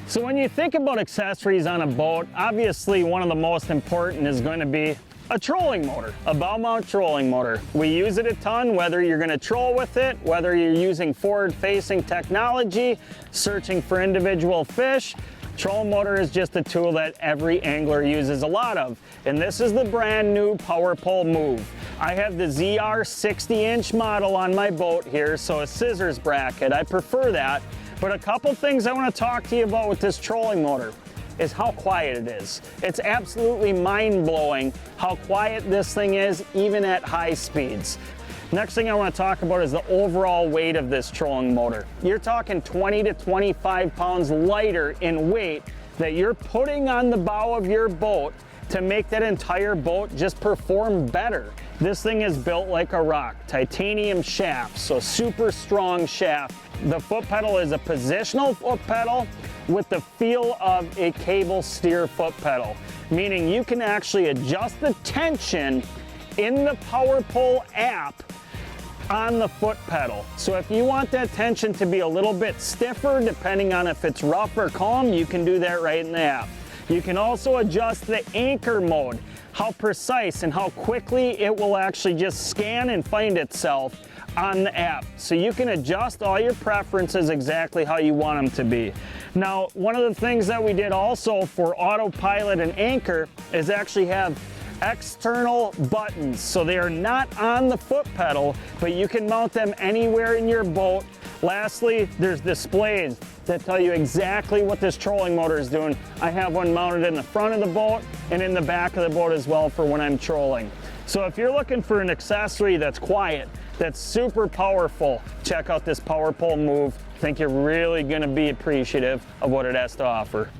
So when you think about accessories on a boat, obviously one of the most important is going to be a trolling motor, a bow mount trolling motor. We use it a ton, whether you're going to troll with it, whether you're using forward-facing technology, searching for individual fish. Trolling motor is just a tool that every angler uses a lot of. And this is the brand new PowerPole Move. I have the ZR 60-inch model on my boat here, so a scissors bracket. I prefer that. But a couple things I want to talk to you about with this trolling motor is how quiet it is. It's absolutely mind-blowing how quiet this thing is, even at high speeds. Next thing I want to talk about is the overall weight of this trolling motor. You're talking 20 to 25 pounds lighter in weight that you're putting on the bow of your boat to make that entire boat just perform better. This thing is built like a rock, titanium shaft, so super strong shaft. The foot pedal is a positional foot pedal with the feel of a cable steer foot pedal, meaning you can actually adjust the tension in the PowerPole app on the foot pedal. So if you want that tension to be a little bit stiffer, depending on if it's rough or calm, you can do that right in the app. You can also adjust the anchor mode, how precise and how quickly it will actually just scan and find itself on the app. So you can adjust all your preferences exactly how you want them to be. Now, one of the things that we did also for autopilot and anchor is actually have external buttons. So they are not on the foot pedal, but you can mount them anywhere in your boat. Lastly, there's displays that tell you exactly what this trolling motor is doing. I have one mounted in the front of the boat and in the back of the boat as well for when I'm trolling. So if you're looking for an accessory that's quiet, that's super powerful, check out this PowerPole Move. I think you're really going to be appreciative of what it has to offer.